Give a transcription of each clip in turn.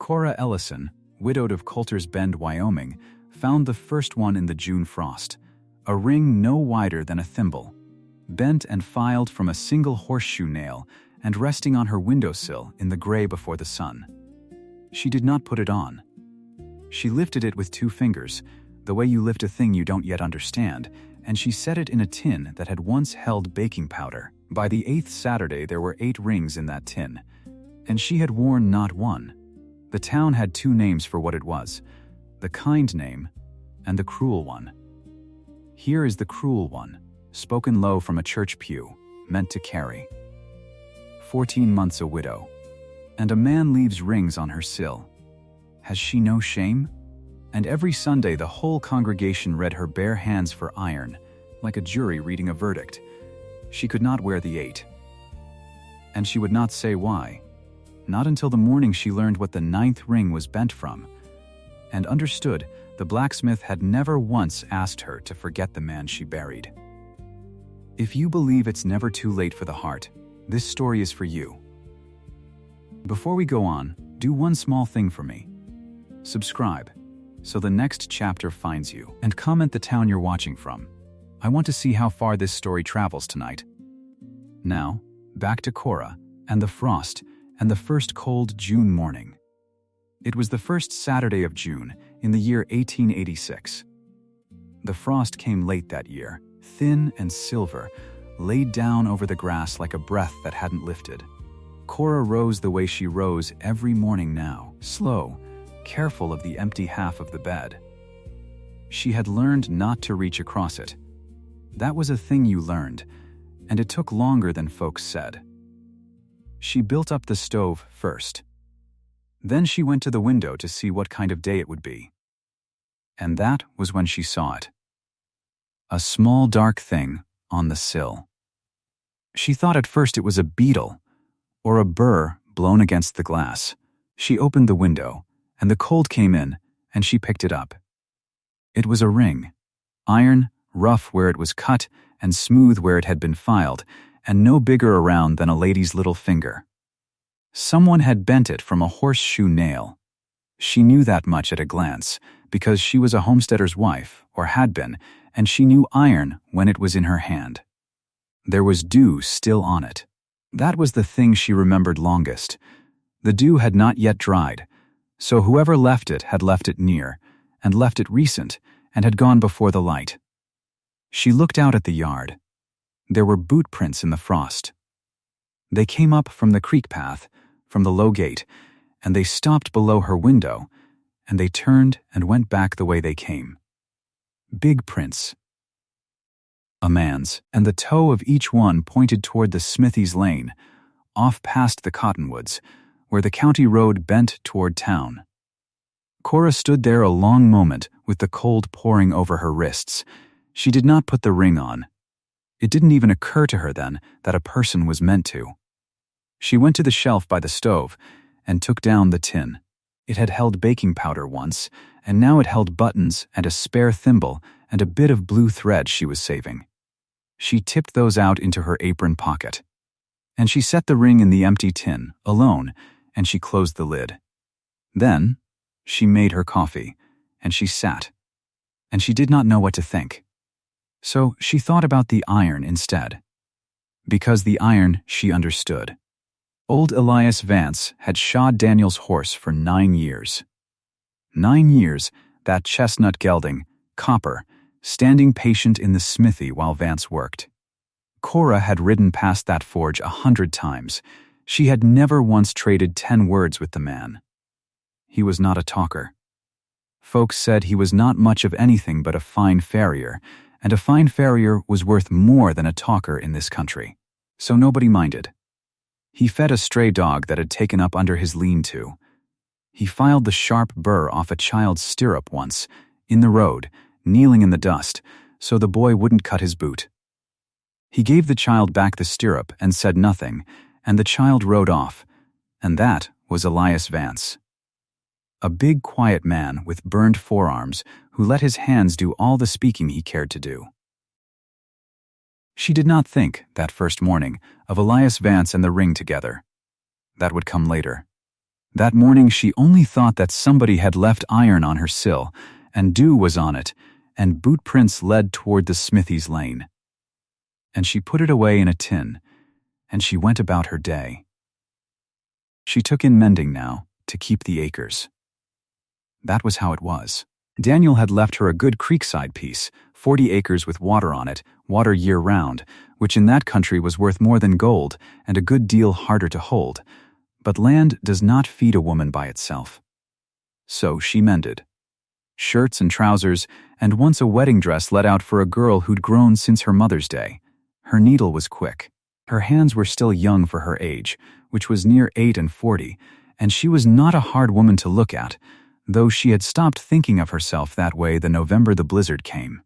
Cora Ellison, widowed of Colter's Bend, Wyoming, found the first one in the June frost, a ring no wider than a thimble, bent and filed from a single horseshoe nail and resting on her windowsill in the gray before the sun. She did not put it on. She lifted it with 2 fingers, the way you lift a thing you don't yet understand, and she set it in a tin that had once held baking powder. By the 8th Saturday there were 8 rings in that tin, and she had worn not one. The town had 2 names for what it was, the kind name and the cruel one. Here is the cruel one, spoken low from a church pew, meant to carry. 14 months a widow, and a man leaves rings on her sill. Has she no shame? And every Sunday the whole congregation read her bare hands for iron, like a jury reading a verdict. She could not wear the 8. And she would not say why. Not until the morning she learned what the 9th ring was bent from, and understood the blacksmith had never once asked her to forget the man she buried. If you believe it's never too late for the heart, this story is for you. Before we go on, do one small thing for me. Subscribe, so the next chapter finds you, and comment the town you're watching from. I want to see how far this story travels tonight. Now, back to Cora, and the frost, and the first cold June morning. It was the first Saturday of June, in the year 1886. The frost came late that year, thin and silver, laid down over the grass like a breath that hadn't lifted. Cora rose the way she rose every morning now, slow, careful of the empty half of the bed. She had learned not to reach across it. That was a thing you learned, and it took longer than folks said. She built up the stove first. Then she went to the window to see what kind of day it would be. And that was when she saw it. A small dark thing on the sill. She thought at first it was a beetle, or a burr blown against the glass. She opened the window, and the cold came in, and she picked it up. It was a ring, iron, rough where it was cut, and smooth where it had been filed, and no bigger around than a lady's little finger. Someone had bent it from a horseshoe nail. She knew that much at a glance, because she was a homesteader's wife, or had been, and she knew iron when it was in her hand. There was dew still on it. That was the thing she remembered longest. The dew had not yet dried, so whoever left it had left it near, and left it recent, and had gone before the light. She looked out at the yard. There were boot prints in the frost. They came up from the creek path, from the low gate, and they stopped below her window, and they turned and went back the way they came. Big prints. A man's, and the toe of each one pointed toward the Smithy's lane, off past the cottonwoods, where the county road bent toward town. Cora stood there a long moment with the cold pouring over her wrists. She did not put the ring on. It didn't even occur to her then that a person was meant to. She went to the shelf by the stove and took down the tin. It had held baking powder once, and now it held buttons and a spare thimble and a bit of blue thread she was saving. She tipped those out into her apron pocket. And she set the ring in the empty tin, alone, and she closed the lid. Then, she made her coffee, and she sat. And she did not know what to think. So she thought about the iron instead. Because the iron she understood. Old Elias Vance had shod Daniel's horse for 9 years. 9 years, that chestnut gelding, Copper, standing patient in the smithy while Vance worked. Cora had ridden past that forge 100 times. She had never once traded 10 words with the man. He was not a talker. Folks said he was not much of anything but a fine farrier, and a fine farrier was worth more than a talker in this country. So nobody minded. He fed a stray dog that had taken up under his lean-to. He filed the sharp burr off a child's stirrup once, in the road, kneeling in the dust, so the boy wouldn't cut his boot. He gave the child back the stirrup and said nothing, and the child rode off, and that was Elias Vance. A big, quiet man with burned forearms who let his hands do all the speaking he cared to do. She did not think, that first morning, of Elias Vance and the ring together. That would come later. That morning she only thought that somebody had left iron on her sill, and dew was on it, and boot prints led toward the smithy's lane. And she put it away in a tin, and she went about her day. She took in mending now, to keep the acres. That was how it was. Daniel had left her a good creekside piece, 40 acres with water on it, water year-round, which in that country was worth more than gold and a good deal harder to hold. But land does not feed a woman by itself. So she mended. Shirts and trousers, and once a wedding dress let out for a girl who'd grown since her mother's day. Her needle was quick. Her hands were still young for her age, which was near 8 and 40, and she was not a hard woman to look at, though she had stopped thinking of herself that way the November the blizzard came.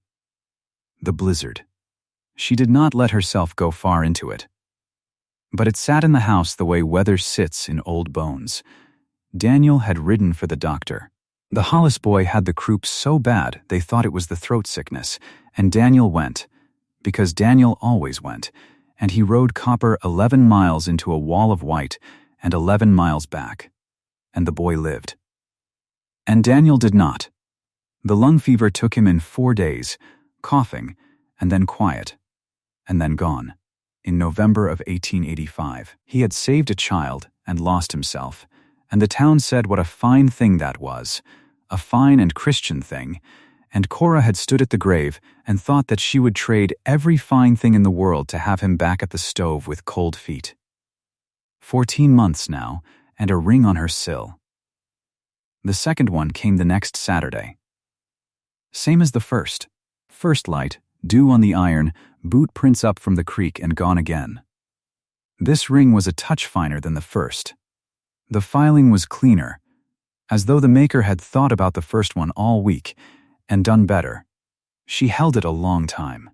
The blizzard. She did not let herself go far into it. But it sat in the house the way weather sits in old bones. Daniel had ridden for the doctor. The Hollis boy had the croup so bad they thought it was the throat sickness, and Daniel went, because Daniel always went, and he rode copper 11 miles into a wall of white and 11 miles back. And the boy lived. And Daniel did not. The lung fever took him in 4 days, coughing, and then quiet, and then gone. In November of 1885, he had saved a child and lost himself, and the town said what a fine thing that was, a fine and Christian thing, and Cora had stood at the grave and thought that she would trade every fine thing in the world to have him back at the stove with cold feet. 14 months now, and a ring on her sill. The second one came the next Saturday. Same as the first. First light, dew on the iron, boot prints up from the creek and gone again. This ring was a touch finer than the first. The filing was cleaner, as though the maker had thought about the first one all week and done better. She held it a long time.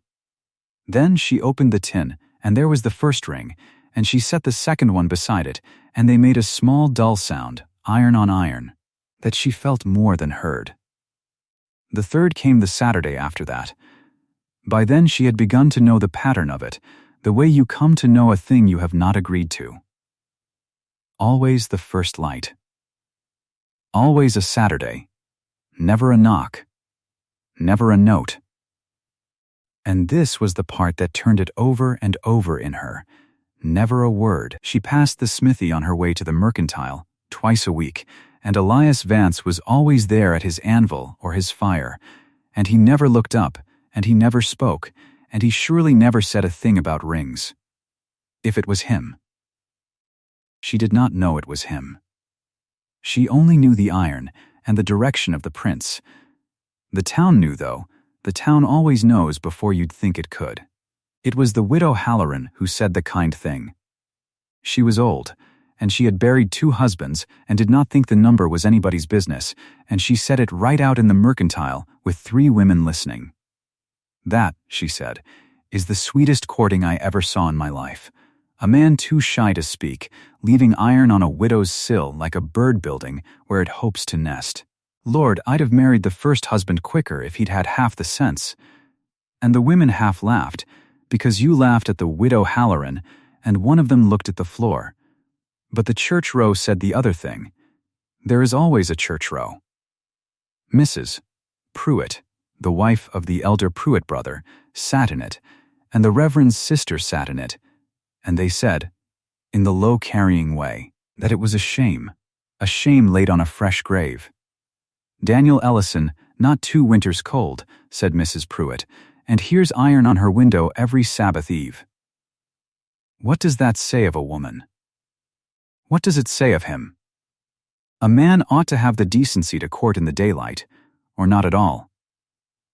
Then she opened the tin, and there was the first ring, and she set the second one beside it, and they made a small dull sound, iron on iron, that she felt more than heard. The third came the Saturday after that. By then she had begun to know the pattern of it, the way you come to know a thing you have not agreed to. Always the first light. Always a Saturday. Never a knock. Never a note. And this was the part that turned it over and over in her. Never a word. She passed the smithy on her way to the mercantile, twice a week, and Elias Vance was always there at his anvil or his fire, and he never looked up, and he never spoke, and he surely never said a thing about rings. If it was him. She did not know it was him. She only knew the iron and the direction of the prints. The town knew, though. The town always knows before you'd think it could. It was the widow Halloran who said the kind thing. She was old, and she had buried 2 husbands and did not think the number was anybody's business, and she said it right out in the mercantile with 3 women listening. That, she said, is the sweetest courting I ever saw in my life. A man too shy to speak, leaving iron on a widow's sill like a bird building where it hopes to nest. Lord, I'd have married the first husband quicker if he'd had half the sense. And the women half laughed, because you laughed at the widow Halloran, and one of them looked at the floor. But the church row said the other thing. There is always a church row. Mrs. Pruitt, the wife of the elder Pruitt brother, sat in it, and the Reverend's sister sat in it, and they said, in the low carrying way, that it was a shame laid on a fresh grave. Daniel Ellison, not 2 winters cold, said Mrs. Pruitt, and here's iron on her window every Sabbath eve. What does that say of a woman? What does it say of him? A man ought to have the decency to court in the daylight, or not at all.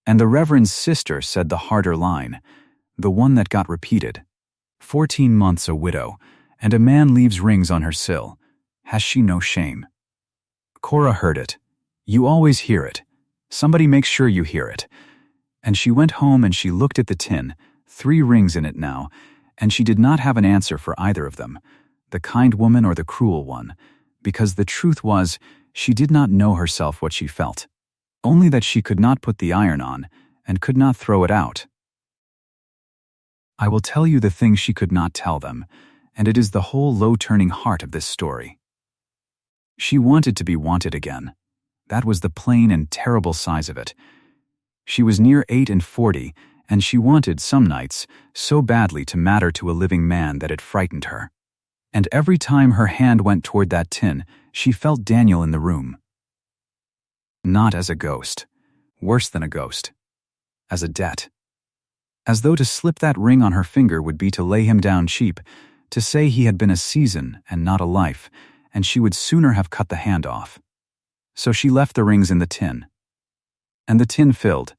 And the Reverend's sister said the harder line, the one that got repeated. 14 months a widow, and a man leaves rings on her sill. Has she no shame? Cora heard it. You always hear it. Somebody make sure you hear it. And she went home and she looked at the tin, 3 rings in it now, and she did not have an answer for either of them, the kind woman or the cruel one, because the truth was, she did not know herself what she felt, only that she could not put the iron on and could not throw it out. I will tell you the thing she could not tell them, and it is the whole low-turning heart of this story. She wanted to be wanted again. That was the plain and terrible size of it. She was near 48, and she wanted, some nights, so badly to matter to a living man that it frightened her. And every time her hand went toward that tin, she felt Daniel in the room. Not as a ghost. Worse than a ghost. As a debt. As though to slip that ring on her finger would be to lay him down cheap, to say he had been a season and not a life, and she would sooner have cut the hand off. So she left the rings in the tin. And the tin filled,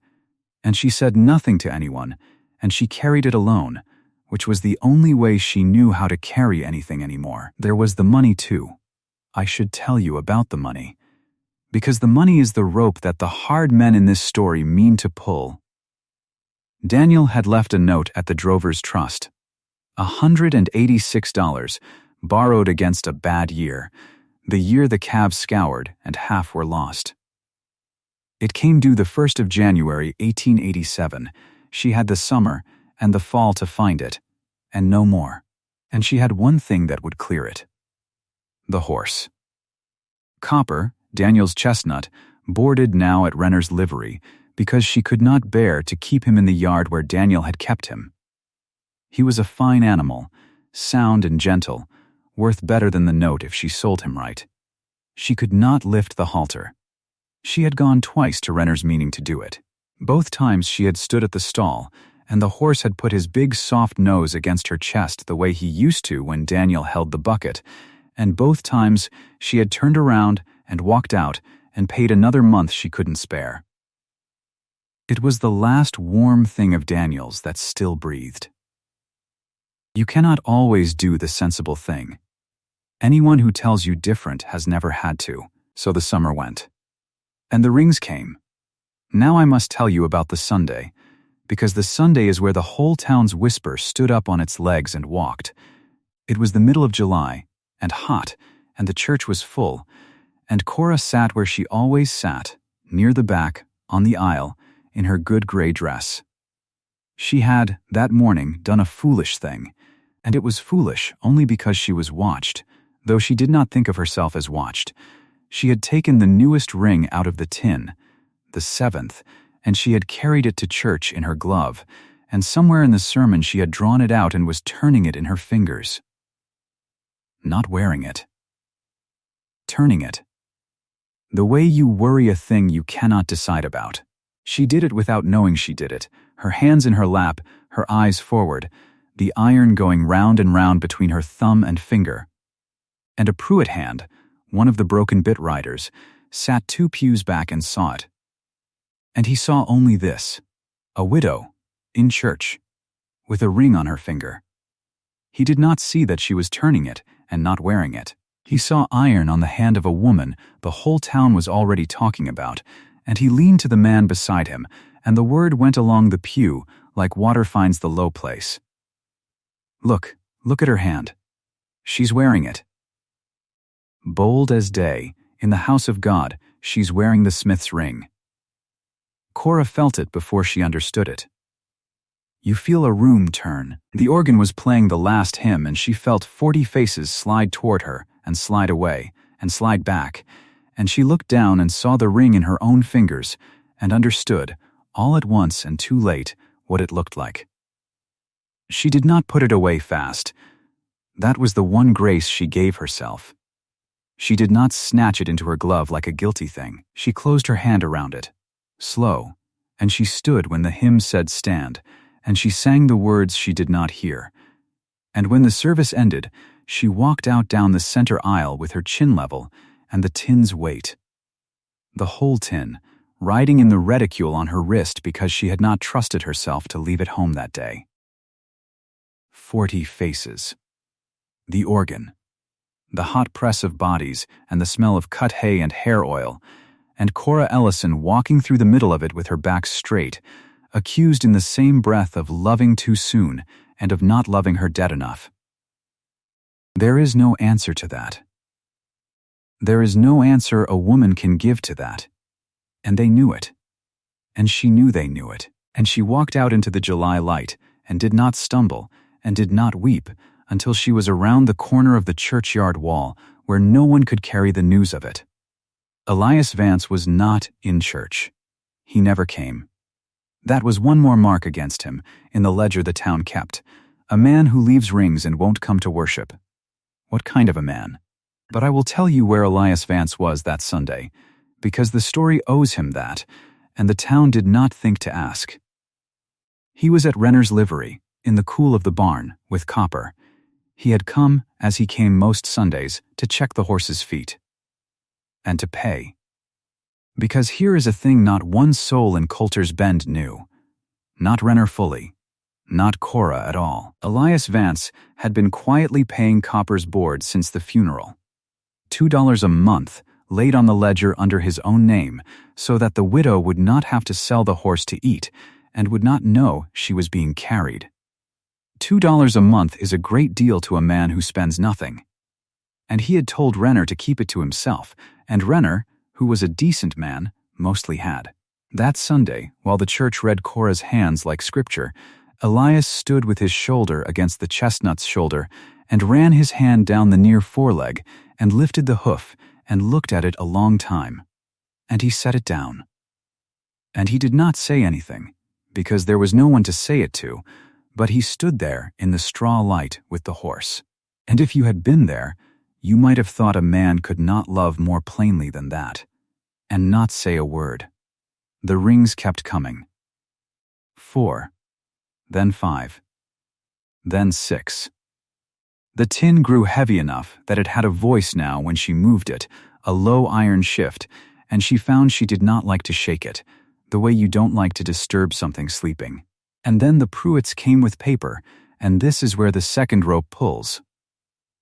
and she said nothing to anyone, and she carried it alone, which was the only way she knew how to carry anything anymore. There was the money too. I should tell you about the money, because the money is the rope that the hard men in this story mean to pull. Daniel had left a note at the Drovers' Trust. $186, borrowed against a bad year, the year the calves scoured and half were lost. It came due the 1st of January, 1887. She had the summer and the fall to find it, and no more. And she had one thing that would clear it. The horse. Copper, Daniel's chestnut, boarded now at Renner's livery because she could not bear to keep him in the yard where Daniel had kept him. He was a fine animal, sound and gentle, worth better than the note if she sold him right. She could not lift the halter. She had gone twice to Renner's meaning to do it. Both times she had stood at the stall, and the horse had put his big soft nose against her chest the way he used to when Daniel held the bucket, and both times she had turned around and walked out and paid another month she couldn't spare. It was the last warm thing of Daniel's that still breathed. You cannot always do the sensible thing. Anyone who tells you different has never had to, so the summer went. And the rings came. Now I must tell you about the Sunday, because the Sunday is where the whole town's whisper stood up on its legs and walked. It was the middle of July, and hot, and the church was full, and Cora sat where she always sat, near the back, on the aisle, in her good gray dress. She had, that morning, done a foolish thing, and it was foolish only because she was watched, though she did not think of herself as watched. She had taken the newest ring out of the tin, the 7th, and she had carried it to church in her glove, and somewhere in the sermon she had drawn it out and was turning it in her fingers. Not wearing it. Turning it. The way you worry a thing you cannot decide about. She did it without knowing she did it, her hands in her lap, her eyes forward, the iron going round and round between her thumb and finger. And a Pruitt hand, one of the broken bit riders, sat 2 pews back and saw it. And he saw only this, a widow, in church, with a ring on her finger. He did not see that she was turning it and not wearing it. He saw iron on the hand of a woman the whole town was already talking about, and he leaned to the man beside him, and the word went along the pew like water finds the low place. Look at her hand. She's wearing it. Bold as day, in the house of God, she's wearing the smith's ring. Cora felt it before she understood it. You feel a room turn. The organ was playing the last hymn, and she felt 40 faces slide toward her and slide away and slide back, and she looked down and saw the ring in her own fingers and understood, all at once and too late, what it looked like. She did not put it away fast. That was the one grace she gave herself. She did not snatch it into her glove like a guilty thing. She closed her hand around it, slow, and she stood when the hymn said stand, and she sang the words she did not hear. And when the service ended, she walked out down the center aisle with her chin level and the tin's weight. The whole tin, riding in the reticule on her wrist because she had not trusted herself to leave it home that day. 40 faces. The organ. The hot press of bodies and the smell of cut hay and hair oil, and Cora Ellison walking through the middle of it with her back straight, accused in the same breath of loving too soon and of not loving her dead enough. There is no answer to that. There is no answer a woman can give to that. And they knew it. And she knew they knew it. And she walked out into the July light and did not stumble and did not weep until she was around the corner of the churchyard wall where no one could carry the news of it. Elias Vance was not in church. He never came. That was one more mark against him in the ledger the town kept. A man who leaves rings and won't come to worship. What kind of a man? But I will tell you where Elias Vance was that Sunday, because the story owes him that, and the town did not think to ask. He was at Renner's livery, in the cool of the barn, with Copper. He had come, as he came most Sundays, to check the horses' feet. And to pay. Because here is a thing not one soul in Colter's Bend knew. Not Renner fully. Not Cora at all. Elias Vance had been quietly paying Copper's board since the funeral. $2 a month, laid on the ledger under his own name, so that the widow would not have to sell the horse to eat, and would not know she was being carried. $2 a month is a great deal to a man who spends nothing. And he had told Renner to keep it to himself, and Renner, who was a decent man, mostly had. That Sunday, while the church read Cora's hands like scripture, Elias stood with his shoulder against the chestnut's shoulder and ran his hand down the near foreleg and lifted the hoof and looked at it a long time. And he set it down. And he did not say anything, because there was no one to say it to, but he stood there in the straw light with the horse. And if you had been there, you might have thought a man could not love more plainly than that, and not say a word. The rings kept coming. 4. Then 5. Then 6. The tin grew heavy enough that it had a voice now when she moved it, a low iron shift, and she found she did not like to shake it, the way you don't like to disturb something sleeping. And then the Pruitts came with paper, and this is where the second rope pulls.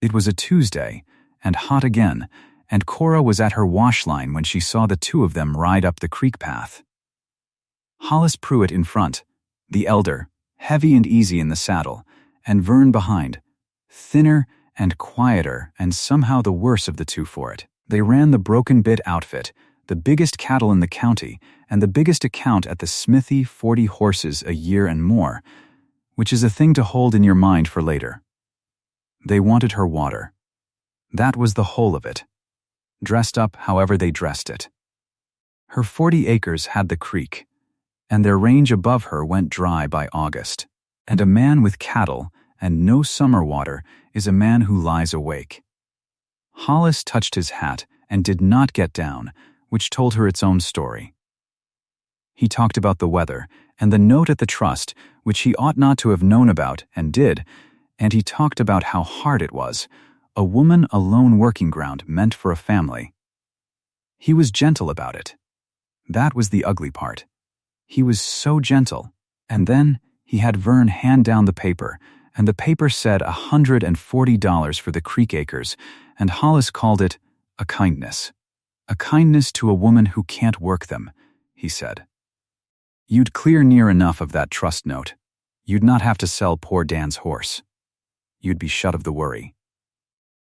It was a Tuesday, and hot again, and Cora was at her wash line when she saw the two of them ride up the creek path. Hollis Pruitt in front, the elder, heavy and easy in the saddle, and Vern behind, thinner and quieter and somehow the worse of the two for it. They ran the broken bit outfit, the biggest cattle in the county, and the biggest account at the smithy, 40 horses a year and more, which is a thing to hold in your mind for later. They wanted her water. That was the whole of it. Dressed up however they dressed it. Her 40 acres had the creek, and their range above her went dry by August. And a man with cattle and no summer water is a man who lies awake. Hollis touched his hat and did not get down, which told her its own story. He talked about the weather and the note at the trust, which he ought not to have known about and did, and he talked about how hard it was, a woman alone working ground meant for a family. He was gentle about it. That was the ugly part. He was so gentle, and then he had Vern hand down the paper, and the paper said $140 for the creek acres, and Hollis called it a kindness. A kindness to a woman who can't work them, he said. You'd clear near enough of that trust note. You'd not have to sell poor Dan's horse. You'd be shut of the worry.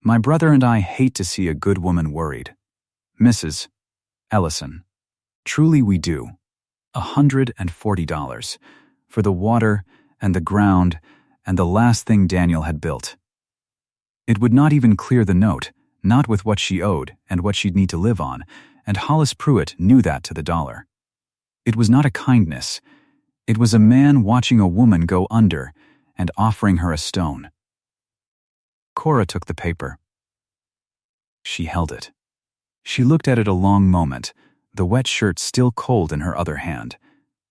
My brother and I hate to see a good woman worried. Mrs. Ellison. Truly we do. $140 for the water and the ground and the last thing Daniel had built. It would not even clear the note, not with what she owed and what she'd need to live on, and Hollis Pruitt knew that to the dollar. It was not a kindness. It was a man watching a woman go under and offering her a stone. Cora took the paper. She held it. She looked at it a long moment, the wet shirt still cold in her other hand,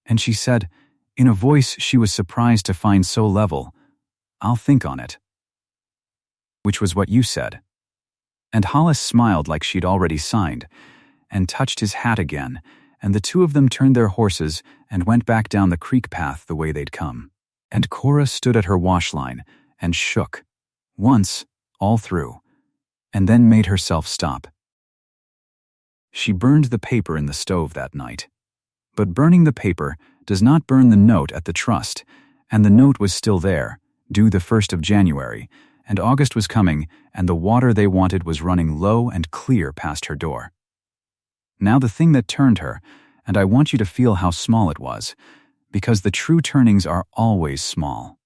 and she said, in a voice she was surprised to find so level, "I'll think on it." Which was what you said. And Hollis smiled like she'd already signed, and touched his hat again, and the two of them turned their horses and went back down the creek path the way they'd come. And Cora stood at her wash line and shook, once, all through, and then made herself stop. She burned the paper in the stove that night. But burning the paper does not burn the note at the trust, and the note was still there, due the 1st of January, and August was coming, and the water they wanted was running low and clear past her door. Now the thing that turned her, and I want you to feel how small it was, because the true turnings are always small.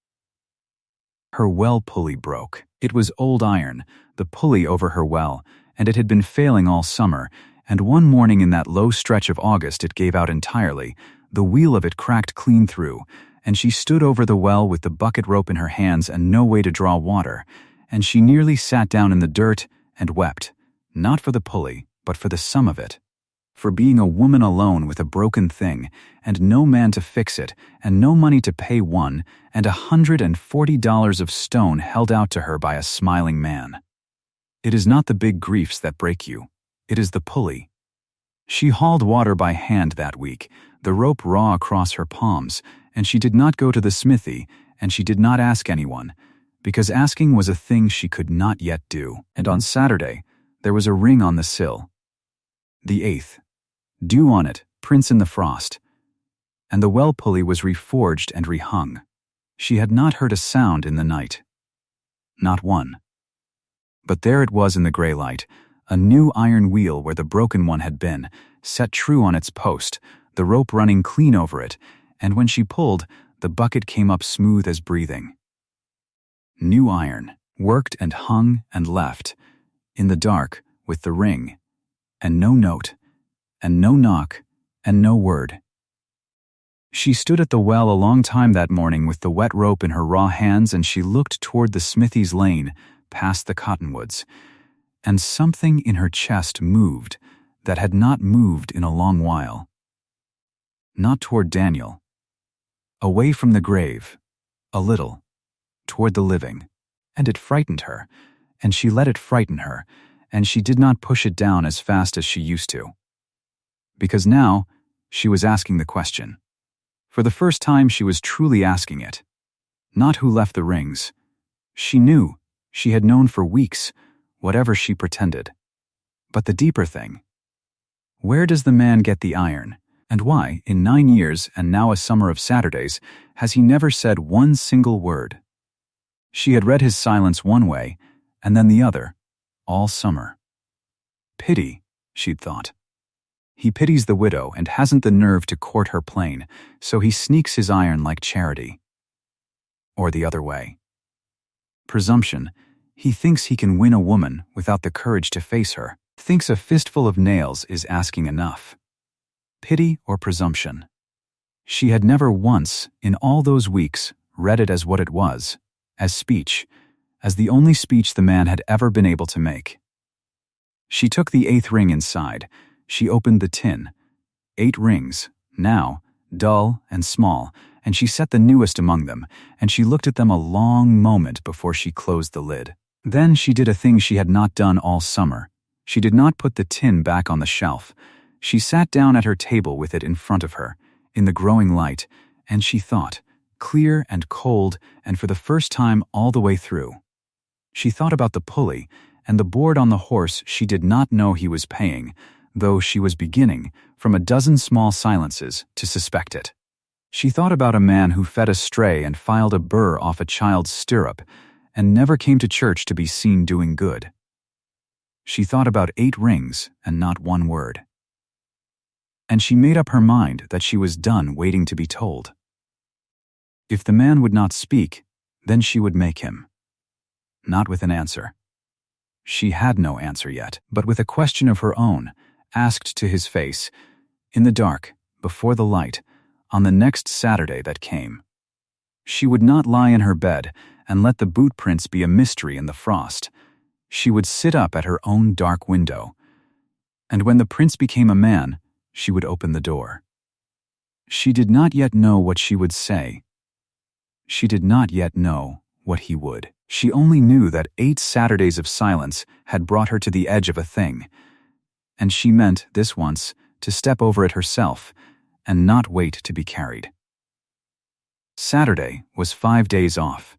Her well pulley broke. It was old iron, the pulley over her well, and it had been failing all summer, and one morning in that low stretch of August it gave out entirely. The wheel of it cracked clean through, and she stood over the well with the bucket rope in her hands and no way to draw water, and she nearly sat down in the dirt and wept, not for the pulley, but for the sum of it. For being a woman alone with a broken thing, and no man to fix it, and no money to pay one, and $140 of stone held out to her by a smiling man. It is not the big griefs that break you. It is the pulley. She hauled water by hand that week, the rope raw across her palms, and she did not go to the smithy, and she did not ask anyone, because asking was a thing she could not yet do. And on Saturday, there was a ring on the sill. The 8th. Dew on it, prints in the frost. And the well pulley was reforged and rehung. She had not heard a sound in the night. Not one. But there it was in the gray light, a new iron wheel where the broken one had been, set true on its post, the rope running clean over it, and when she pulled, the bucket came up smooth as breathing. New iron, worked and hung and left, in the dark, with the ring, and no note, and no knock, and no word. She stood at the well a long time that morning with the wet rope in her raw hands, and she looked toward the smithy's lane, past the cottonwoods, and something in her chest moved that had not moved in a long while. Not toward Daniel. Away from the grave, a little, toward the living, and it frightened her, and she let it frighten her, and she did not push it down as fast as she used to. Because now, she was asking the question. For the first time she was truly asking it. Not who left the rings. She knew, she had known for weeks, whatever she pretended. But the deeper thing. Where does the man get the iron? And why, in 9 years and now a summer of Saturdays, has he never said one single word? She had read his silence one way, and then the other, all summer. Pity, she'd thought. He pities the widow and hasn't the nerve to court her plain, so he sneaks his iron like charity. Or the other way. Presumption. He thinks he can win a woman without the courage to face her, thinks a fistful of nails is asking enough. Pity or presumption? She had never once, in all those weeks, read it as what it was, as speech, as the only speech the man had ever been able to make. She took the 8th ring inside. She opened the tin. 8 rings, now, dull and small, and she set the newest among them, and she looked at them a long moment before she closed the lid. Then she did a thing she had not done all summer. She did not put the tin back on the shelf. She sat down at her table with it in front of her, in the growing light, and she thought, clear and cold, and for the first time all the way through. She thought about the pulley, and the board on the horse she did not know he was paying, though she was beginning, from a dozen small silences, to suspect it. She thought about a man who fed a stray and filed a burr off a child's stirrup, and never came to church to be seen doing good. She thought about 8 rings and not one word. And she made up her mind that she was done waiting to be told. If the man would not speak, then she would make him. Not with an answer. She had no answer yet, but with a question of her own, asked to his face, in the dark, before the light, on the next Saturday that came. She would not lie in her bed and let the boot prints be a mystery in the frost. She would sit up at her own dark window. And when the prince became a man, she would open the door. She did not yet know what she would say. She did not yet know what he would. She only knew that 8 Saturdays of silence had brought her to the edge of a thing, and she meant, this once, to step over it herself and not wait to be carried. Saturday was 5 days off.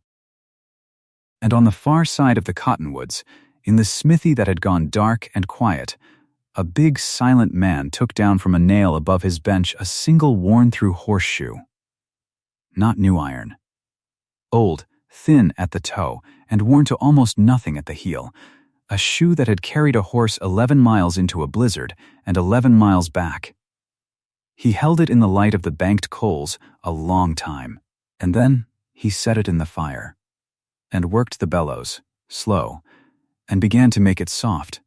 And on the far side of the cottonwoods, in the smithy that had gone dark and quiet, a big silent man took down from a nail above his bench a single worn-through horseshoe. Not new iron. Old, thin at the toe, and worn to almost nothing at the heel, a shoe that had carried a horse 11 miles into a blizzard and 11 miles back. He held it in the light of the banked coals a long time, and then he set it in the fire, and worked the bellows, slow, and began to make it soft,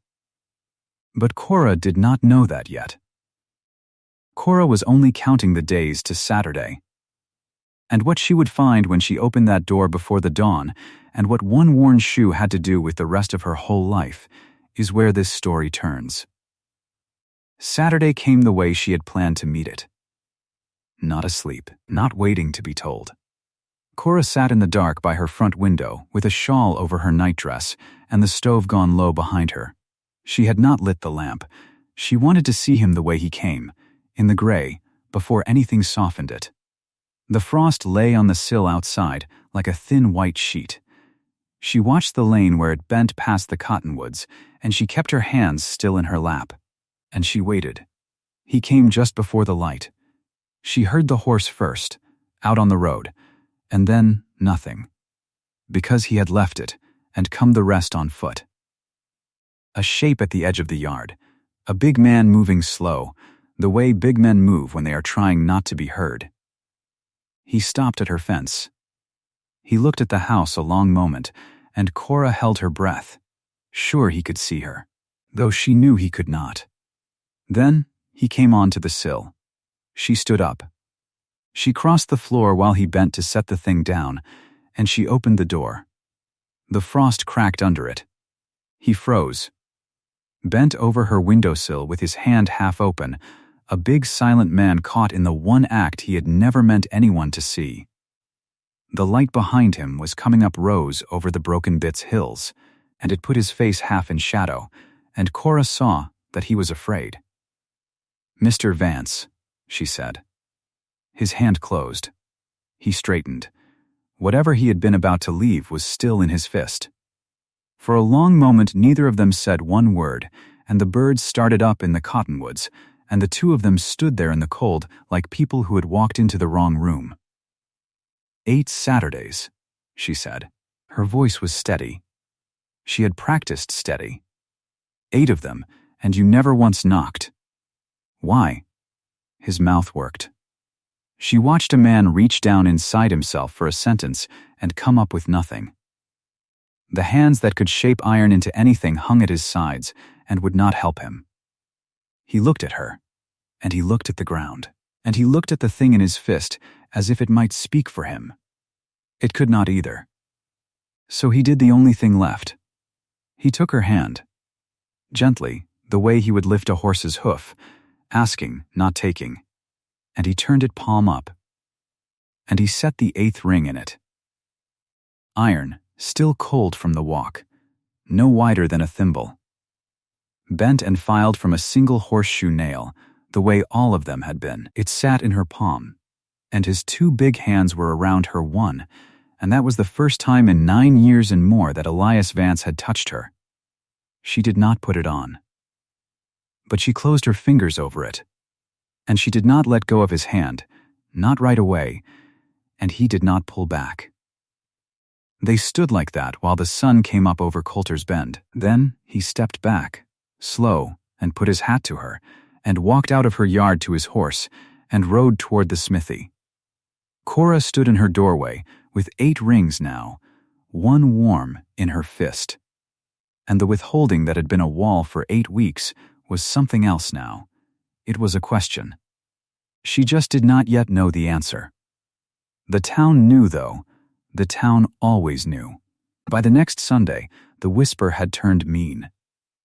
But Cora did not know that yet. Cora was only counting the days to Saturday. And what she would find when she opened that door before the dawn, and what one worn shoe had to do with the rest of her whole life, is where this story turns. Saturday came the way she had planned to meet it. Not asleep, not waiting to be told. Cora sat in the dark by her front window with a shawl over her nightdress and the stove gone low behind her. She had not lit the lamp. She wanted to see him the way he came, in the gray, before anything softened it. The frost lay on the sill outside like a thin white sheet. She watched the lane where it bent past the cottonwoods, and she kept her hands still in her lap. And she waited. He came just before the light. She heard the horse first, out on the road, and then nothing. Because he had left it, and come the rest on foot. A shape at the edge of the yard, a big man moving slow, the way big men move when they are trying not to be heard. He stopped at her fence. He looked at the house a long moment, and Cora held her breath, sure he could see her, though she knew he could not. Then he came on to the sill. She stood up. She crossed the floor while he bent to set the thing down, and she opened the door. The frost cracked under it. He froze. Bent over her windowsill with his hand half open, a big silent man caught in the one act he had never meant anyone to see. The light behind him was coming up rose over the Broken Bits hills, and it put his face half in shadow, and Cora saw that he was afraid. "Mr. Vance," she said. His hand closed. He straightened. Whatever he had been about to leave was still in his fist. For a long moment neither of them said one word, and the birds started up in the cottonwoods, and the two of them stood there in the cold like people who had walked into the wrong room. 8 Saturdays, she said. Her voice was steady. She had practiced steady. 8 of them, and you never once knocked. Why? His mouth worked. She watched a man reach down inside himself for a sentence and come up with nothing. The hands that could shape iron into anything hung at his sides and would not help him. He looked at her, and he looked at the ground, and he looked at the thing in his fist as if it might speak for him. It could not either. So he did the only thing left. He took her hand, gently, the way he would lift a horse's hoof, asking, not taking, and he turned it palm up, and he set the 8th ring in it. Iron, still cold from the walk, no wider than a thimble. Bent and filed from a single horseshoe nail, the way all of them had been. It sat in her palm, and his 2 big hands were around her one, and that was the first time in 9 years and more that Elias Vance had touched her. She did not put it on. But she closed her fingers over it, and she did not let go of his hand, not right away, and he did not pull back. They stood like that while the sun came up over Colter's Bend. Then he stepped back, slow, and put his hat to her, and walked out of her yard to his horse, and rode toward the smithy. Cora stood in her doorway, with 8 rings now, one warm in her fist. And the withholding that had been a wall for 8 weeks was something else now. It was a question. She just did not yet know the answer. The town knew, though. The town always knew. By the next Sunday, the whisper had turned mean.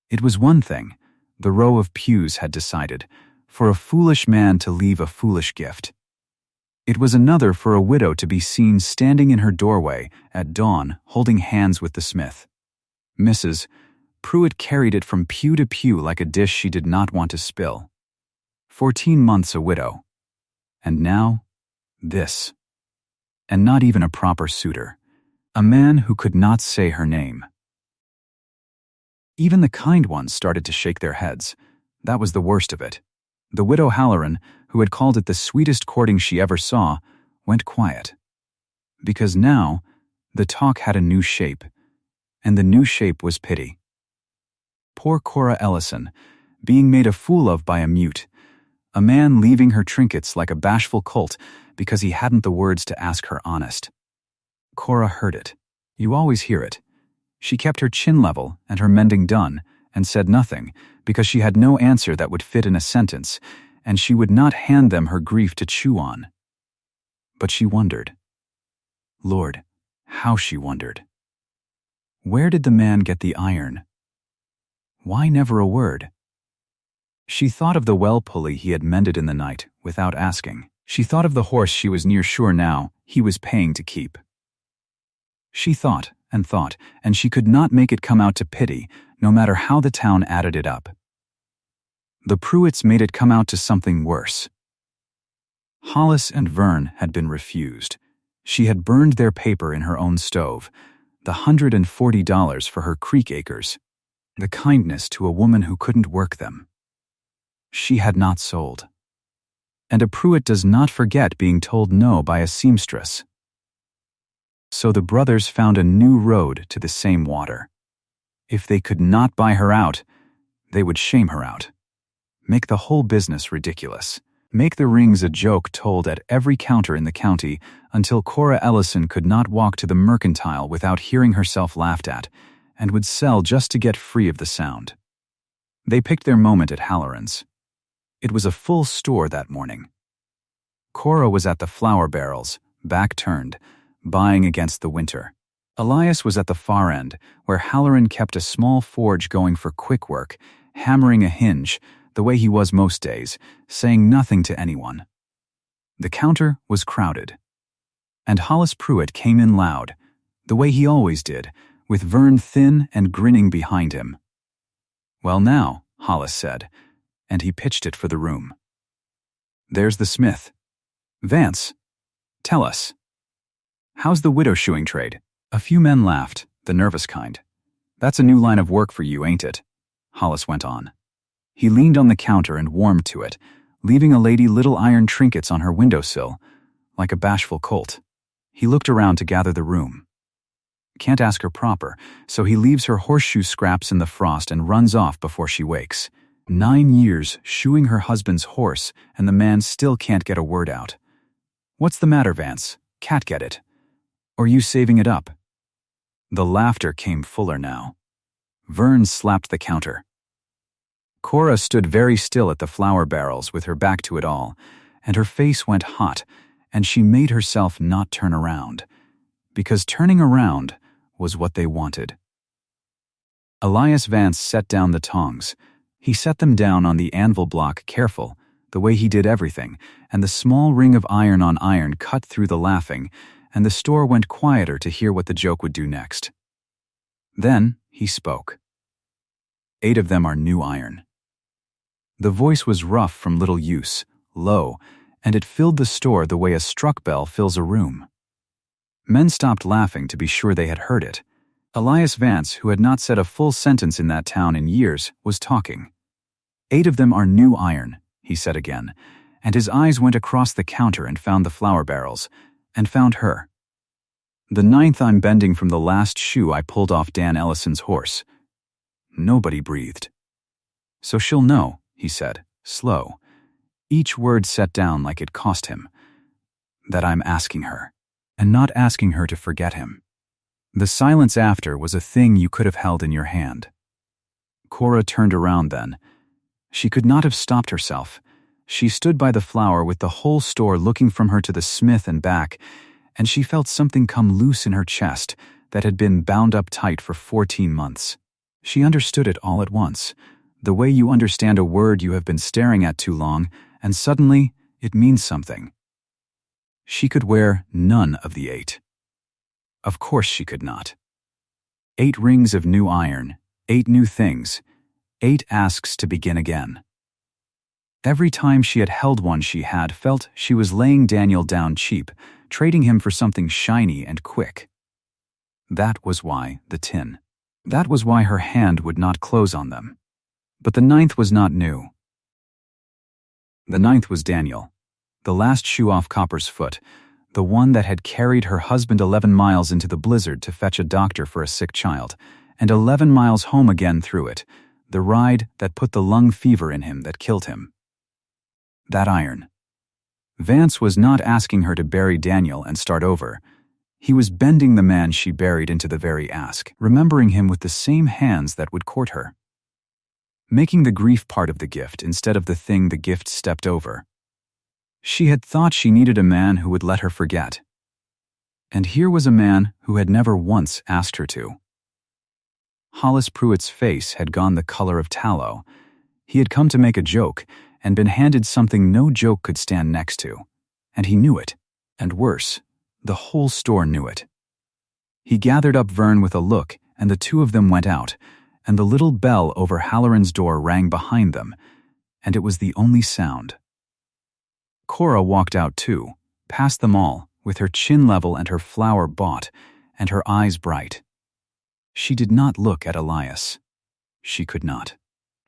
It was one thing, the row of pews had decided, for a foolish man to leave a foolish gift. It was another for a widow to be seen standing in her doorway at dawn holding hands with the smith. Mrs. Pruitt carried it from pew to pew like a dish she did not want to spill. 14 months a widow. And now, this. And not even a proper suitor. A man who could not say her name. Even the kind ones started to shake their heads. That was the worst of it. The widow Halloran, who had called it the sweetest courting she ever saw, went quiet. Because now, the talk had a new shape. And the new shape was pity. Poor Cora Ellison, being made a fool of by a mute. A man leaving her trinkets like a bashful colt because he hadn't the words to ask her honest. Cora heard it. You always hear it. She kept her chin level and her mending done, and said nothing, because she had no answer that would fit in a sentence, and she would not hand them her grief to chew on. But she wondered. Lord, how she wondered. Where did the man get the iron? Why never a word? She thought of the well pulley he had mended in the night, without asking. She thought of the horse she was near sure now he was paying to keep. She thought, and she could not make it come out to pity, no matter how the town added it up. The Pruitts made it come out to something worse. Hollis and Vern had been refused. She had burned their paper in her own stove, the $140 for her creek acres, the kindness to a woman who couldn't work them. She had not sold. And a Pruitt does not forget being told no by a seamstress. So the brothers found a new road to the same water. If they could not buy her out, they would shame her out. Make the whole business ridiculous. Make the rings a joke told at every counter in the county until Cora Ellison could not walk to the mercantile without hearing herself laughed at, and would sell just to get free of the sound. They picked their moment at Halloran's. It was a full store that morning. Cora was at the flour barrels, back turned, buying against the winter. Elias was at the far end, where Halloran kept a small forge going for quick work, hammering a hinge, the way he was most days, saying nothing to anyone. The counter was crowded. And Hollis Pruitt came in loud, the way he always did, with Vern thin and grinning behind him. "Well now," Hollis said, and he pitched it for the room. "There's the smith. Vance, tell us. How's the widow shoeing trade?" A few men laughed, the nervous kind. "That's a new line of work for you, ain't it?" Hollis went on. He leaned on the counter and warmed to it, leaving a lady little iron trinkets on her windowsill, like a bashful colt. He looked around to gather the room. Can't ask her proper, so he leaves her horseshoe scraps in the frost and runs off before she wakes. 9 years shoeing her husband's horse, and the man still can't get a word out. "What's the matter, Vance? Can't get it? Or you saving it up?" The laughter came fuller now. Vern slapped the counter. Cora stood very still at the flour barrels with her back to it all, and her face went hot, and she made herself not turn around, because turning around was what they wanted. Elias Vance set down the tongs. He set them down on the anvil block careful, the way he did everything, and the small ring of iron on iron cut through the laughing, and the store went quieter to hear what the joke would do next. Then he spoke. 8 of them are new iron. The voice was rough from little use, low, and it filled the store the way a struck bell fills a room. Men stopped laughing to be sure they had heard it. Elias Vance, who had not said a full sentence in that town in years, was talking. 8 of them are new iron, he said again, and his eyes went across the counter and found the flour barrels, and found her. "The 9th I'm bending from the last shoe I pulled off Dan Ellison's horse." Nobody breathed. "So she'll know," he said, slow, each word set down like it cost him, "that I'm asking her, and not asking her to forget him." The silence after was a thing you could have held in your hand. Cora turned around then. She could not have stopped herself. She stood by the flour with the whole store looking from her to the smith and back, and she felt something come loose in her chest that had been bound up tight for 14 months. She understood it all at once, the way you understand a word you have been staring at too long, and suddenly it means something. She could wear none of the 8. Of course she could not. 8 rings of new iron, 8 new things, 8 asks to begin again. Every time she had held one she had felt she was laying Daniel down cheap, trading him for something shiny and quick. That was why the tin. That was why her hand would not close on them. But the 9th was not new. The 9th was Daniel, the last shoe off Copper's foot, the one that had carried her husband 11 miles into the blizzard to fetch a doctor for a sick child, and 11 miles home again through it, the ride that put the lung fever in him that killed him. That iron. Vance was not asking her to bury Daniel and start over. He was bending the man she buried into the very ask, remembering him with the same hands that would court her. making the grief part of the gift instead of the thing the gift stepped over. She had thought she needed a man who would let her forget. And here was a man who had never once asked her to. Hollis Pruitt's face had gone the color of tallow. He had come to make a joke and been handed something no joke could stand next to. And he knew it. And worse, the whole store knew it. He gathered up Vern with a look, and the two of them went out, and the little bell over Halloran's door rang behind them, and it was the only sound. Cora walked out too, past them all, with her chin level and her flower bought, and her eyes bright. She did not look at Elias. She could not.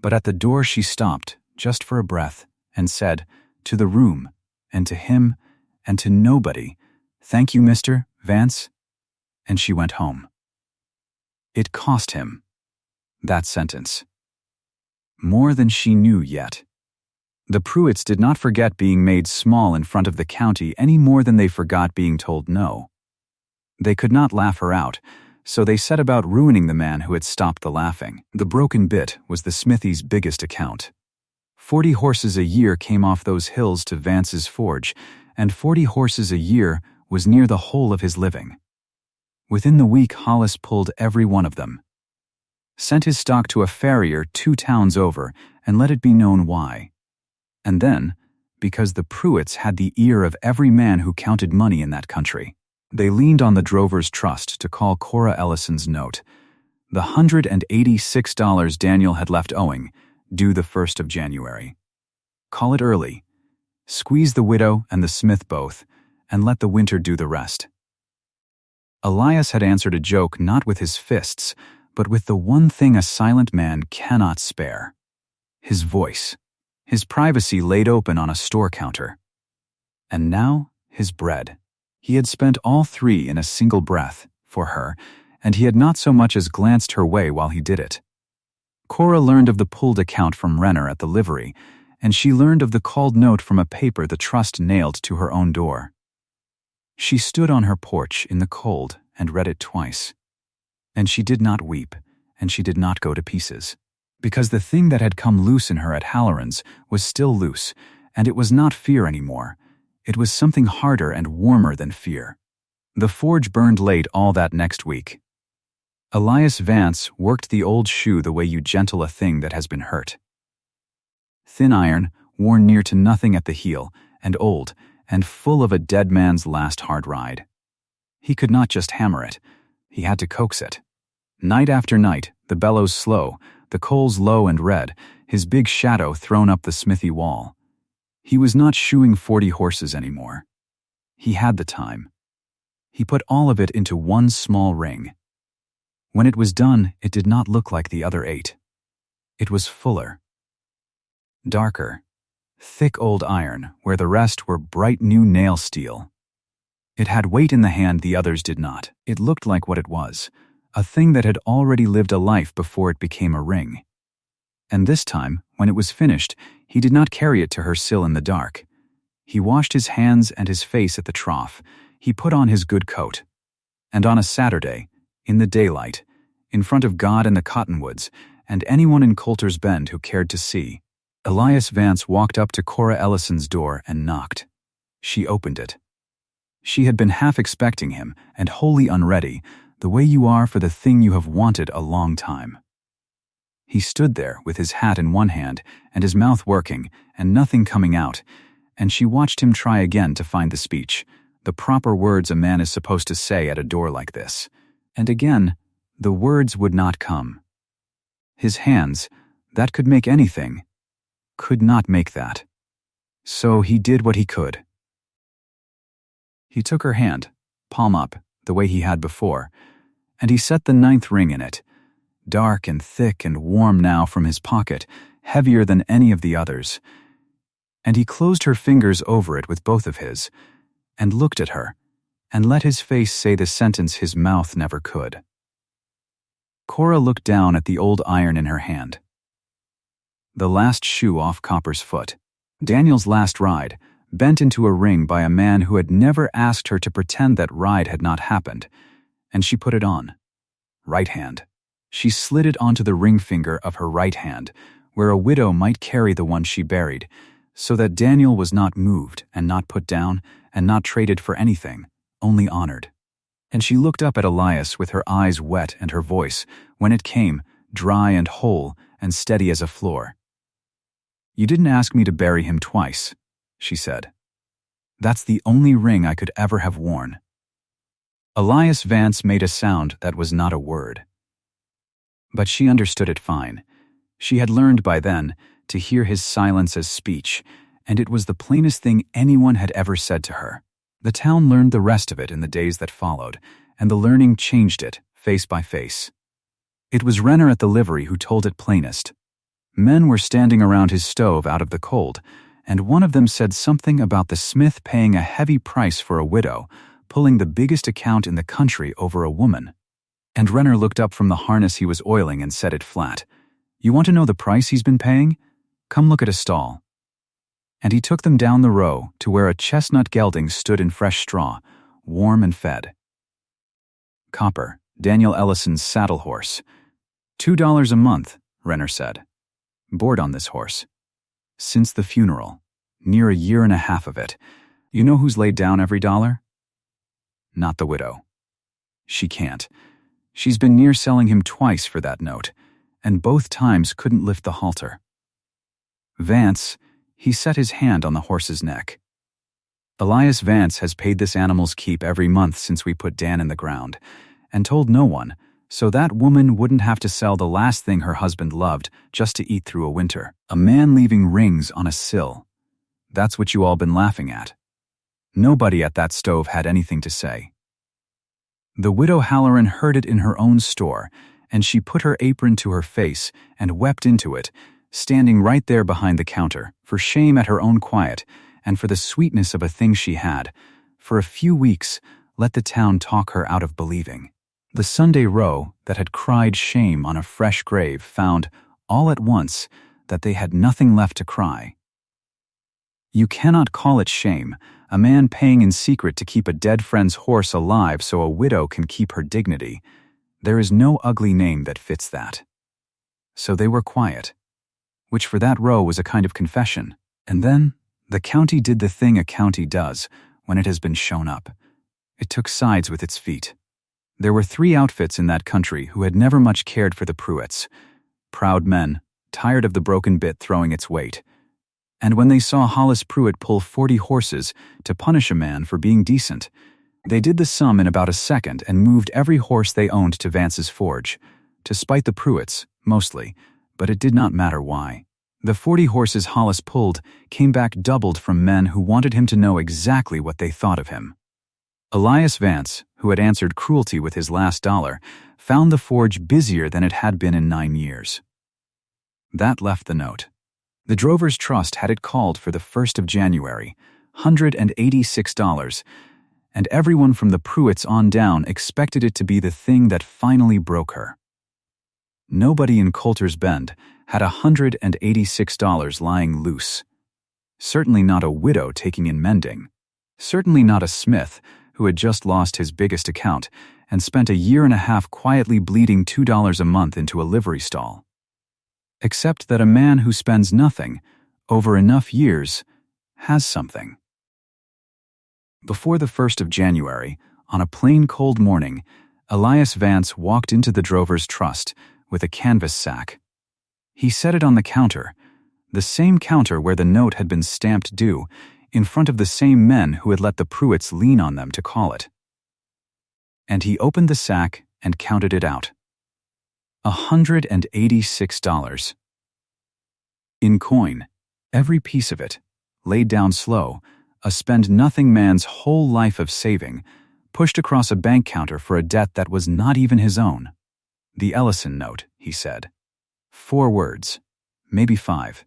But at the door she stopped, just for a breath, and said, to the room, and to him, and to nobody, "Thank you, Mr. Vance," and she went home. It cost him. That sentence. More than she knew yet. The Pruitts did not forget being made small in front of the county any more than they forgot being told no. They could not laugh her out, so they set about ruining the man who had stopped the laughing. The broken bit was the smithy's biggest account. 40 horses a year came off those hills to Vance's forge, and 40 horses a year was near the whole of his living. Within the week, Hollis pulled every one of them. Sent his stock to a farrier 2 towns over and let it be known why. And then, because the Pruitts had the ear of every man who counted money in that country, they leaned on the drover's trust to call Cora Ellison's note, the $186 Daniel had left owing, due the 1st of January. Call it early. Squeeze the widow and the smith both, and let the winter do the rest. Elias had answered a joke not with his fists, but with the one thing a silent man cannot spare: his voice, his privacy laid open on a store counter. And now, his bread. He had spent all 3 in a single breath, for her, and he had not so much as glanced her way while he did it. Cora learned of the pulled account from Renner at the livery, and she learned of the called note from a paper the trust nailed to her own door. She stood on her porch in the cold and read it twice. And she did not weep, and she did not go to pieces, because the thing that had come loose in her at Halloran's was still loose, and it was not fear anymore. It was something harder and warmer than fear. The forge burned late all that next week. Elias Vance worked the old shoe the way you gentle a thing that has been hurt. Thin iron, worn near to nothing at the heel, and old, and full of a dead man's last hard ride. He could not just hammer it. He had to coax it. Night after night, the bellows slow, the coals low and red, his big shadow thrown up the smithy wall. He was not shoeing 40 horses anymore. He had the time. He put all of it into one small ring. When it was done, it did not look like the other 8. It was fuller. Darker. Thick old iron, where the rest were bright new nail steel. It had weight in the hand the others did not. It looked like what it was, a thing that had already lived a life before it became a ring. And this time, when it was finished, he did not carry it to her sill in the dark. He washed his hands and his face at the trough. He put on his good coat. And on a Saturday, in the daylight, in front of God and the cottonwoods, and anyone in Colter's Bend who cared to see, Elias Vance walked up to Cora Ellison's door and knocked. She opened it. She had been half expecting him, and wholly unready, the way you are for the thing you have wanted a long time. He stood there with his hat in one hand and his mouth working and nothing coming out, and she watched him try again to find the speech, the proper words a man is supposed to say at a door like this. And again, the words would not come. His hands, that could make anything, could not make that. So he did what he could. He took her hand, palm up, the way he had before, and he set the 9th ring in it, dark and thick and warm now from his pocket, heavier than any of the others. And he closed her fingers over it with both of his, and looked at her, and let his face say the sentence his mouth never could. Cora looked down at the old iron in her hand. The last shoe off Copper's foot, Daniel's last ride, bent into a ring by a man who had never asked her to pretend that ride had not happened, and she put it on. Right hand. She slid it onto the ring finger of her right hand, where a widow might carry the one she buried, so that Daniel was not moved and not put down and not traded for anything, only honored. And she looked up at Elias with her eyes wet and her voice, when it came, dry and whole and steady as a floor. "You didn't ask me to bury him twice," she said. "That's the only ring I could ever have worn." Elias Vance made a sound that was not a word. But she understood it fine. She had learned by then to hear his silence as speech, and it was the plainest thing anyone had ever said to her. The town learned the rest of it in the days that followed, and the learning changed it, face by face. It was Renner at the livery who told it plainest. Men were standing around his stove out of the cold, and one of them said something about the smith paying a heavy price for a widow, pulling the biggest account in the country over a woman. And Renner looked up from the harness he was oiling and said it flat. "You want to know the price he's been paying? Come look at a stall." And he took them down the row to where a chestnut gelding stood in fresh straw, warm and fed. Copper, Daniel Ellison's saddle horse. $2 a month, Renner said. Board on this horse. Since the funeral. Near a year and a half of it. You know who's laid down every dollar? Not the widow. She can't. She's been near selling him twice for that note, and both times couldn't lift the halter. Vance, he set his hand on the horse's neck. Elias Vance has paid this animal's keep every month since we put Dan in the ground, and told no one, so that woman wouldn't have to sell the last thing her husband loved just to eat through a winter. A man leaving rings on a sill. That's what you all been laughing at. Nobody at that stove had anything to say. The widow Halloran heard it in her own store, and she put her apron to her face and wept into it, standing right there behind the counter, for shame at her own quiet, and for the sweetness of a thing she had, for a few weeks, let the town talk her out of believing. The Sunday row that had cried shame on a fresh grave found, all at once, that they had nothing left to cry. You cannot call it shame, a man paying in secret to keep a dead friend's horse alive so a widow can keep her dignity. There is no ugly name that fits that. So they were quiet, which for that row was a kind of confession. And then, the county did the thing a county does when it has been shown up. It took sides with its feet. There were 3 outfits in that country who had never much cared for the Pruitts. Proud men, tired of the broken bit throwing its weight. And when they saw Hollis Pruitt pull 40 horses to punish a man for being decent, they did the sum in about a second and moved every horse they owned to Vance's forge, to spite the Pruitts, mostly, but it did not matter why. The 40 horses Hollis pulled came back doubled from men who wanted him to know exactly what they thought of him. Elias Vance, who had answered cruelty with his last dollar, found the forge busier than it had been in 9 years. That left the note. The Drovers' Trust had it called for the 1st of January, $186, and everyone from the Pruitts on down expected it to be the thing that finally broke her. Nobody in Colter's Bend had $186 lying loose. Certainly not a widow taking in mending. Certainly not a smith who had just lost his biggest account and spent a year and a half quietly bleeding $2 a month into a livery stall. Except that a man who spends nothing, over enough years, has something. Before the 1st of January, on a plain cold morning, Elias Vance walked into the Drovers' Trust with a canvas sack. He set it on the counter, the same counter where the note had been stamped due, in front of the same men who had let the Pruitts lean on them to call it. And he opened the sack and counted it out. $186. In coin, every piece of it, laid down slow, a spend-nothing man's whole life of saving, pushed across a bank counter for a debt that was not even his own. The Ellison note, he said. 4 words, maybe 5.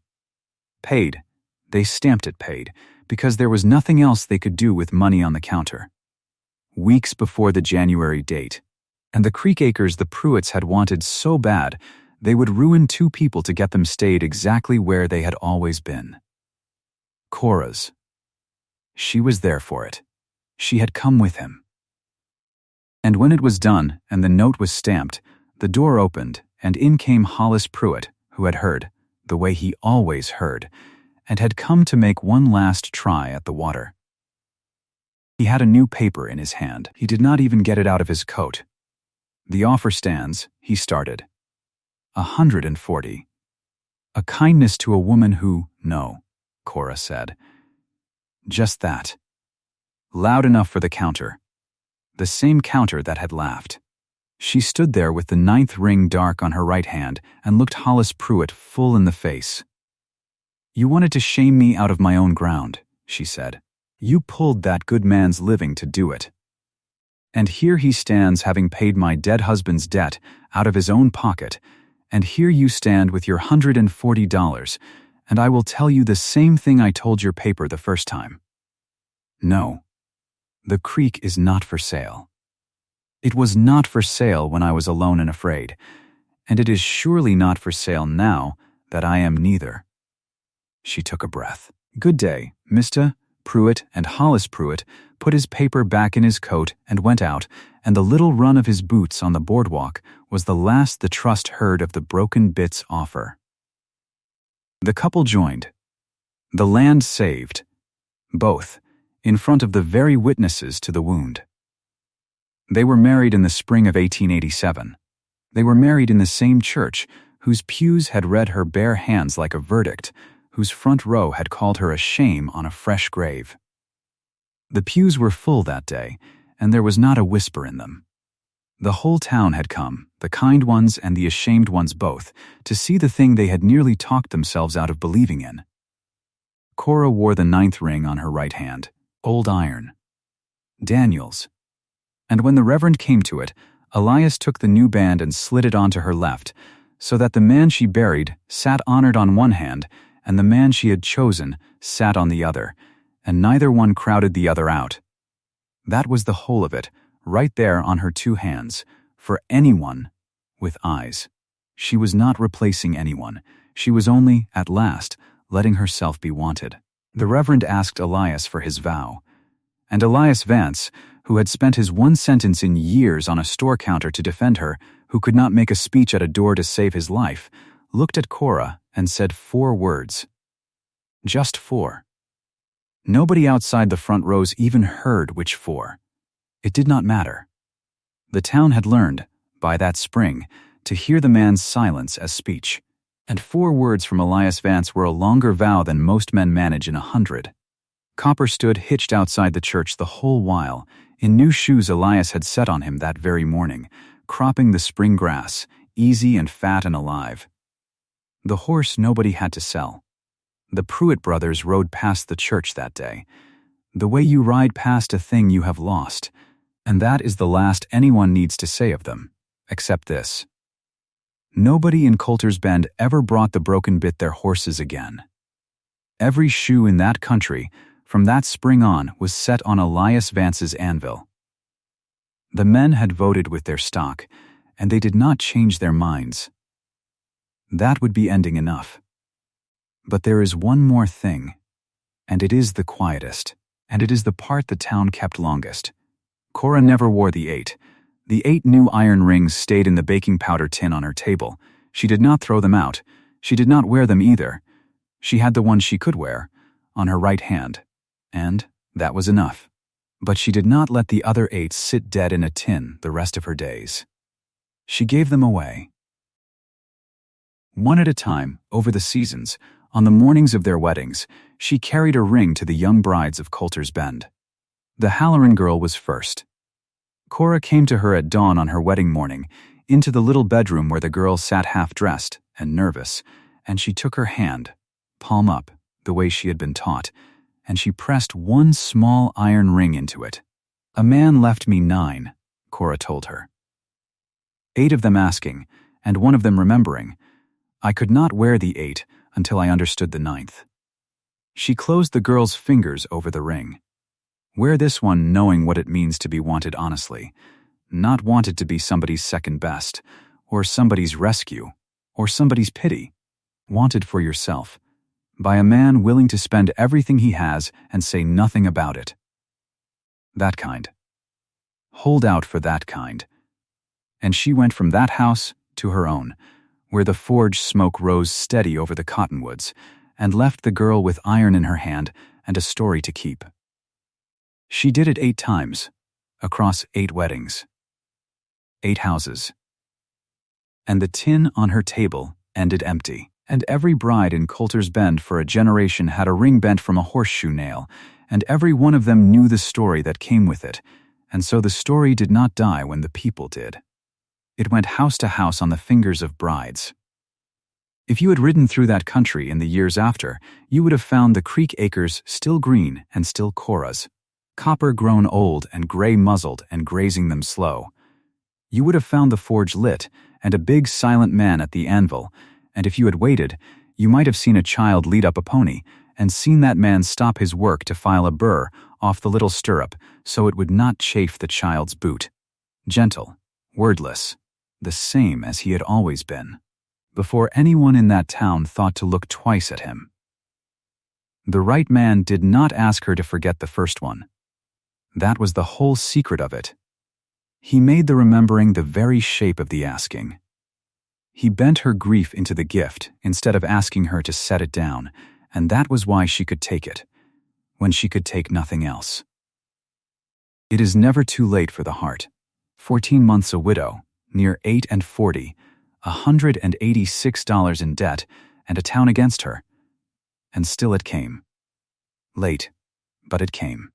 Paid. They stamped it paid, because there was nothing else they could do with money on the counter. Weeks before the January date, and the creek acres the Pruitts had wanted so bad, they would ruin 2 people to get them stayed exactly where they had always been. Cora's. She was there for it. She had come with him. And when it was done and the note was stamped, the door opened and in came Hollis Pruitt, who had heard, the way he always heard, and had come to make one last try at the water. He had a new paper in his hand. He did not even get it out of his coat. "The offer stands," he started. 140. "A kindness to a woman who—" "No," Cora said. "Just that." Loud enough for the counter. The same counter that had laughed. She stood there with the 9th ring dark on her right hand and looked Hollis Pruitt full in the face. "You wanted to shame me out of my own ground," she said. "You pulled that good man's living to do it. And here he stands having paid my dead husband's debt out of his own pocket, and here you stand with your $140, and I will tell you the same thing I told your paper the first time. No. The creek is not for sale. It was not for sale when I was alone and afraid, and it is surely not for sale now that I am neither." She took a breath. "Good day, Mr. Pruitt," and Hollis Pruitt put his paper back in his coat and went out, and the little run of his boots on the boardwalk was the last the trust heard of the Broken Bits offer. The couple joined. The land saved. Both, in front of the very witnesses to the wound. They were married in the spring of 1887. They were married in the same church, whose pews had read her bare hands like a verdict, whose front row had called her a shame on a fresh grave. The pews were full that day, and there was not a whisper in them. The whole town had come, the kind ones and the ashamed ones both, to see the thing they had nearly talked themselves out of believing in. Cora wore the 9th ring on her right hand, old iron. Daniel's. And when the Reverend came to it, Elias took the new band and slid it onto her left, so that the man she buried sat honored on one hand, and the man she had chosen sat on the other, and neither one crowded the other out. That was the whole of it, right there on her 2 hands, for anyone with eyes. She was not replacing anyone. She was only, at last, letting herself be wanted. The Reverend asked Elias for his vow, and Elias Vance, who had spent his one sentence in years on a store counter to defend her, who could not make a speech at a door to save his life, looked at Cora and said 4 words. Just 4. Nobody outside the front rows even heard which 4. It did not matter. The town had learned, by that spring, to hear the man's silence as speech, and 4 words from Elias Vance were a longer vow than most men manage in 100. Copper stood hitched outside the church the whole while, in new shoes Elias had set on him that very morning, cropping the spring grass, easy and fat and alive. The horse nobody had to sell. The Pruitt brothers rode past the church that day, the way you ride past a thing you have lost, and that is the last anyone needs to say of them, except this. Nobody in Colter's Bend ever brought the Broken Bit their horses again. Every shoe in that country, from that spring on, was set on Elias Vance's anvil. The men had voted with their stock, and they did not change their minds. That would be ending enough. But there is one more thing, and it is the quietest, and it is the part the town kept longest. Cora never wore the 8. The 8 new iron rings stayed in the baking powder tin on her table. She did not throw them out. She did not wear them either. She had the one she could wear, on her right hand, and that was enough. But she did not let the other 8 sit dead in a tin the rest of her days. She gave them away. One at a time, over the seasons, on the mornings of their weddings, she carried a ring to the young brides of Colter's Bend. The Halloran girl was first. Cora came to her at dawn on her wedding morning, into the little bedroom where the girl sat half-dressed and nervous, and she took her hand, palm up, the way she had been taught, and she pressed one small iron ring into it. "A man left me 9, Cora told her. 8 of them asking, and one of them remembering. I could not wear the 8 until I understood the 9th. She closed the girl's fingers over the ring. Wear this one knowing what it means to be wanted honestly, not wanted to be somebody's second best, or somebody's rescue, or somebody's pity. Wanted for yourself, by a man willing to spend everything he has and say nothing about it. That kind. Hold out for that kind." And she went from that house to her own, where the forge smoke rose steady over the cottonwoods, and left the girl with iron in her hand and a story to keep. She did it 8 times, across 8 weddings, 8 houses. And the tin on her table ended empty. And every bride in Colter's Bend for a generation had a ring bent from a horseshoe nail, and every one of them knew the story that came with it, and so the story did not die when the people did. It went house to house on the fingers of brides. If you had ridden through that country in the years after, you would have found the creek acres still green and still Cora's, copper grown old and gray-muzzled and grazing them slow. You would have found the forge lit and a big silent man at the anvil, and if you had waited, you might have seen a child lead up a pony and seen that man stop his work to file a burr off the little stirrup so it would not chafe the child's boot. Gentle, wordless, the same as he had always been, before anyone in that town thought to look twice at him. The right man did not ask her to forget the first one. That was the whole secret of it. He made the remembering the very shape of the asking. He bent her grief into the gift instead of asking her to set it down, and that was why she could take it, when she could take nothing else. It is never too late for the heart. 14 months a widow, near 8 and 40, $186 in debt, and a town against her. And still it came. Late, but it came.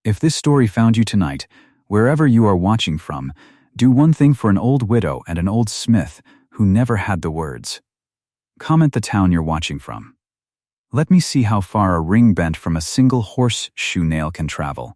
If this story found you tonight, wherever you are watching from, do one thing for an old widow and an old smith who never had the words. Comment the town you're watching from. Let me see how far a ring bent from a single horseshoe nail can travel.